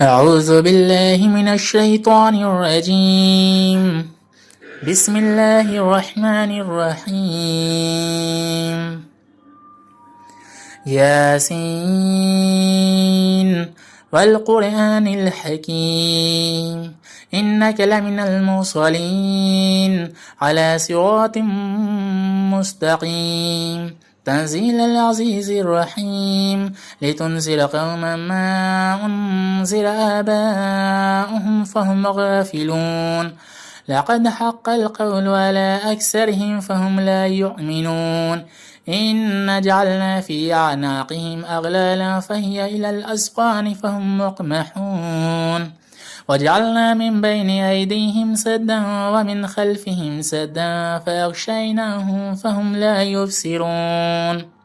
أعوذ بالله من الشيطان الرجيم. بسم الله الرحمن الرحيم. ياسين والقرآن الحكيم إنك لمن المرسلين على صراط مستقيم تنزيل العزيز الرحيم لتنذر قوما ما أنذر آباؤهم فهم غافلون لقد حق القول على أكثرهم فهم لا يؤمنون إن جعلنا في أعناقهم أغلالا فهي إلى الأذقان فهم مقمحون وجعلنا من بين أيديهم سدا ومن خلفهم سدا فأغشيناهم فهم لا يبصرون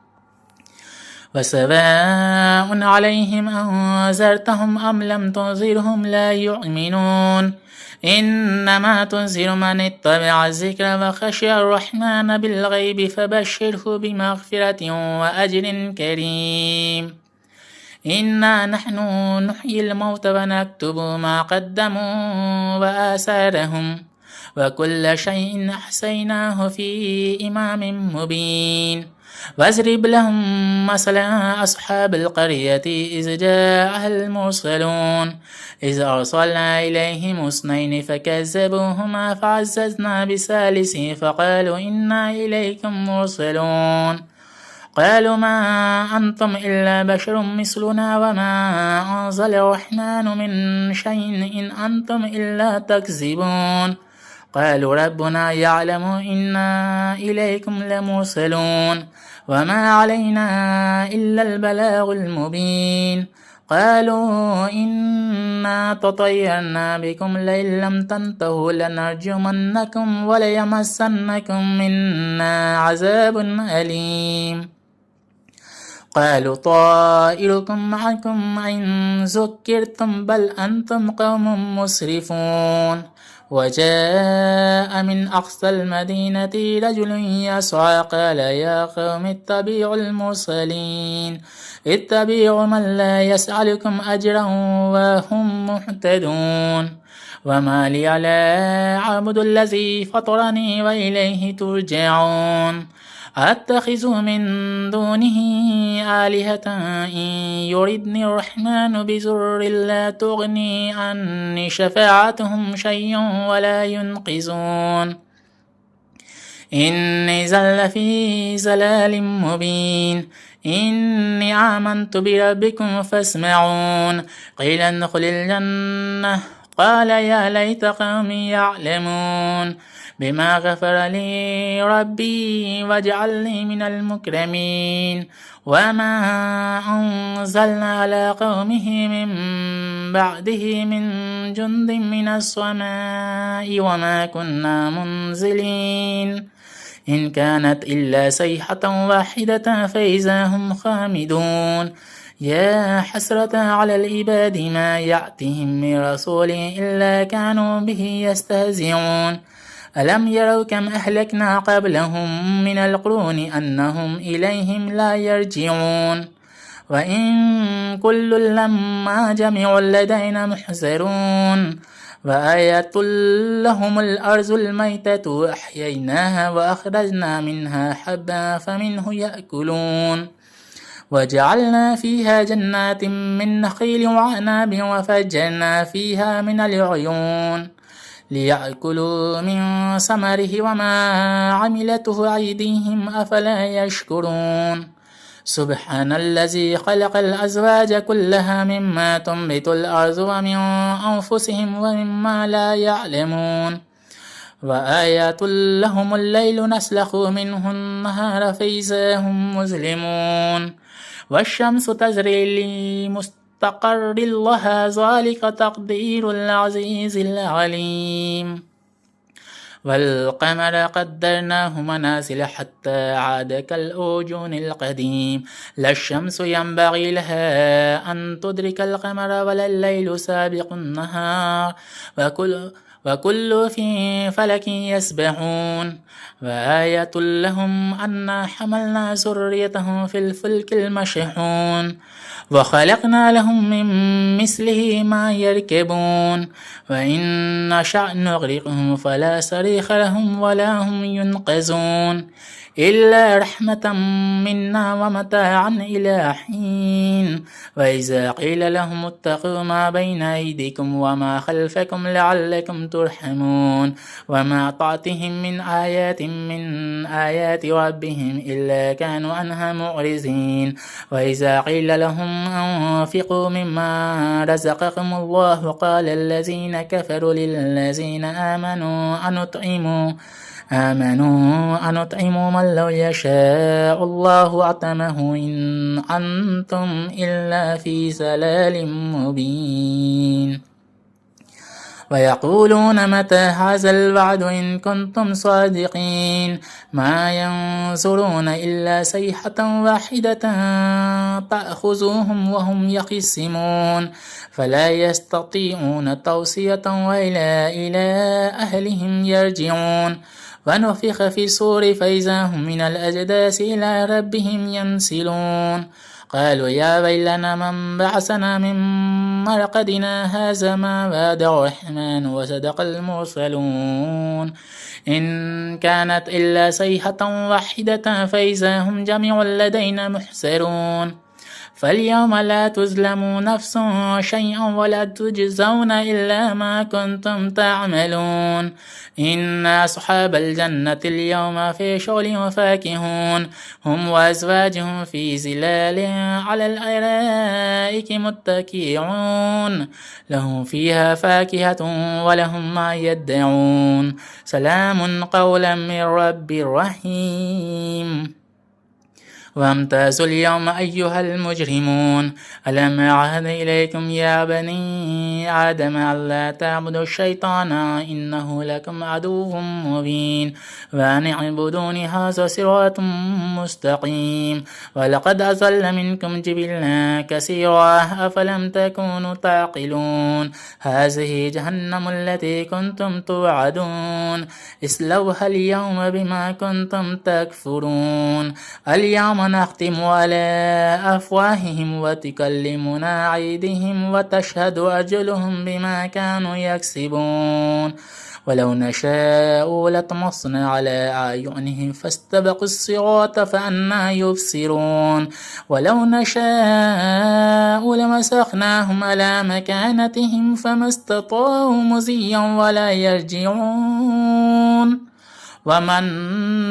وسواء عليهم أنذرتهم أم لم تنذرهم لا يؤمنون إنما تنذر من اتبع الذكر وخشي الرحمن بالغيب فبشره بمغفرة وأجر كريم إنا نحن نحيي الموتى ونكتب ما قدموا وآثارهم وكل شيء أحصيناه في إمام مبين واضرب لهم مثلا أصحاب القرية إذ جاءها المرسلون إذ أرسلنا إليهم اثنين فكذبوهما فعززنا بثالث فقالوا إنا إليكم مرسلون قالوا ما أنتم إلا بشر مثلنا وما أنزل الرحمن من شيء إن أنتم إلا تكذبون قالوا ربنا يعلم إنا إليكم لمرسلون وما علينا إلا البلاغ المبين قالوا إنا تطيرنا بكم لئن لم تنتهوا لنرجمنكم وليمسنكم منا عذاب أليم قالوا طائركم معكم إن ذكرتم بل أنتم قوم مسرفون وجاء من أقصى المدينة رجل يسعى قال يا قوم اتبعوا المرسلين اتبعوا من لا يسألكم أجرا وهم مهتدون وما لي لا أعبد الذي فطرني وإليه ترجعون أتخذ من دونه آلهة إن يردني الرحمن بضر لا تغني عني شفاعتهم شيئا ولا ينقذون إني زل في زلال مبين إني آمنت بربكم فاسمعون قيل ادخل الجنة قال يا ليت قومي يعلمون بما غفر لي ربي واجعلني من المكرمين وما أنزلنا على قومه من بعده من جند من السماء وما كنا منزلين إن كانت إلا صيحة واحدة فإذا هم خامدون يا حسرة على العباد ما يأتهم من رسول إلا كانوا به يستهزئون ألم يروا كم أهلكنا قبلهم من القرون أنهم إليهم لا يرجعون وإن كل لما جميع لدينا محذرون وآية لهم الأرض الميتة أحييناها وأخرجنا منها حبا فمنه يأكلون وجعلنا فيها جنات من نخيل وعناب وفجرنا فيها من العيون ليأكلوا من ثمره وما عملته أيديهم أفلا يشكرون سبحان الذي خلق الأزواج كلها مما تنبت الأرض ومن أنفسهم ومما لا يعلمون وآيات لهم الليل نسلخ منه النهار فإذا هم مظلمون والشمس تجري لمستقر لها ذلك تقدير العزيز العليم والقمر قدرناه منازل حتى عاد كالأرجون القديم لا الشمس ينبغي لها أن تدرك القمر ولا الليل سابق النهار وكل في فلك يسبحون وآية لهم أنا حملنا ذريتهم في الفلك المشحون وخلقنا لهم من مثله ما يركبون وإن نشأ نغرقهم فلا صريخ لهم ولا هم ينقذون إلا رحمة منا ومتاعا إلى حين وإذا قيل لهم اتقوا ما بين أيديكم وما خلفكم لعلكم ترحمون وما تعطيهم من آيات من آيات ربهم إلا كانوا عنها معرضين وإذا قيل لهم أنفقوا مما رزقكم الله قال الذين كفروا للذين آمنوا أنطعم من لو يشاء الله أطعمه إن أنتم إلا في ضلال مبين ويقولون متى هذا الوعد إن كنتم صادقين ما ينظرون إلا صيحة واحدة تأخذهم وهم يخصمون فلا يستطيعون توصية إلى أهلهم يرجعون ونفخ في الصور فإذا هم من الأجداث إلى ربهم ينسلون قالوا يا ويلنا من بعثنا من مرقدنا هذا ما وعد الرحمن وصدق المرسلون إن كانت إلا صيحة واحدة فإذا هم جميع لدينا محضرون فاليوم لا تظلم نفس شيئا ولا تجزون إلا ما كنتم تعملون إن أصحاب الجنة اليوم في شغل فاكهون هم وأزواجهم في ظلال على الأرائك متكئون لهم فيها فاكهة ولهم ما يدعون سلام قولا من رب رحيم وامتازوا اليوم أيها المجرمون ألم أعهد إليكم يا بني آدم ألا تعبدوا الشيطان إنه لكم عدو مبين وأن اعبدوني هذا صراط مستقيم ولقد أضل منكم جبلا كثيرا أفلم تكونوا تعقلون هذه جهنم التي كنتم توعدون اصلوها اليوم بما كنتم تكفرون اليوم نختم على أفواههم وتكلمنا أيديهم وتشهد أرجلهم بما كانوا يكسبون ولو نشاء لطمسنا على أعينهم فاستبقوا الصراط فأنى يبصرون ولو نشاء لمسخناهم على مكانتهم فما استطاعوا مزيا ولا يرجعون ومن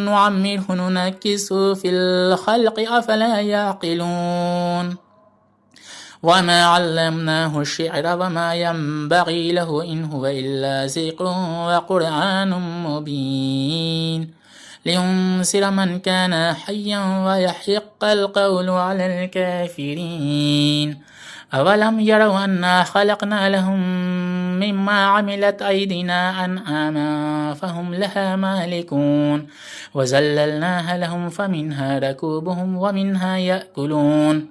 نعمره ننكسه في الخلق أفلا يعقلون وما علمناه الشعر وما ينبغي له إن هو إلا ذكر وقرآن مبين لينذر من كان حيا ويحق القول على الكافرين أولم يروا أنا خلقنا لهم مما عملت أيدينا أنعاما فهم لها مالكون وذللناها لهم فمنها ركوبهم ومنها يأكلون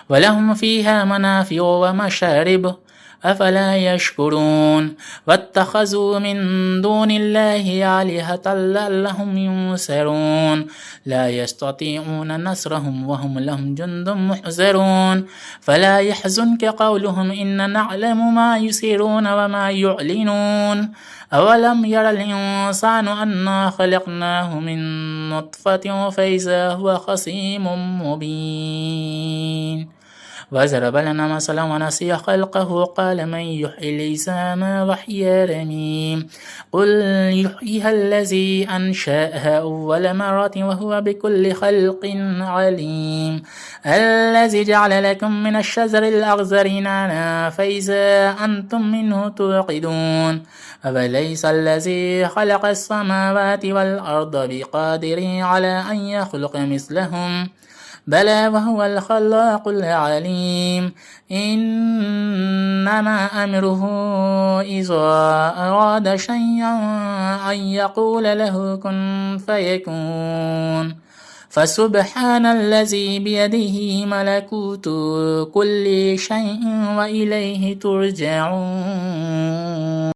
ولهم فيها منافع ومشارب أفلا يشكرون واتخذوا من دون الله آلهة لعلهم ينصرون لا يستطيعون نصرهم وهم لهم جند محضرون فلا يحزنك قولهم إن نعلم ما يسرون وما يعلنون أولم ير الإنسان أنا خلقناه من نطفة فإذا هو خصيم مبين وضرب لنا مثلا ونسي خلقه قال من يحيي العظام وهي رميم قل يحييها الذي أنشأها أول مرة وهو بكل خلق عليم الذي جعل لكم من الشجر الأخضر نارا فإذا أنتم منه توقدون أوليس الذي خلق السماوات والأرض بقادر على أن يخلق مثلهم بلى وهو الخلاق العليم إنما أمره إذا أراد شيئا أن يقول له كن فيكون فسبحان الذي بيده ملكوت كل شيء وإليه ترجعون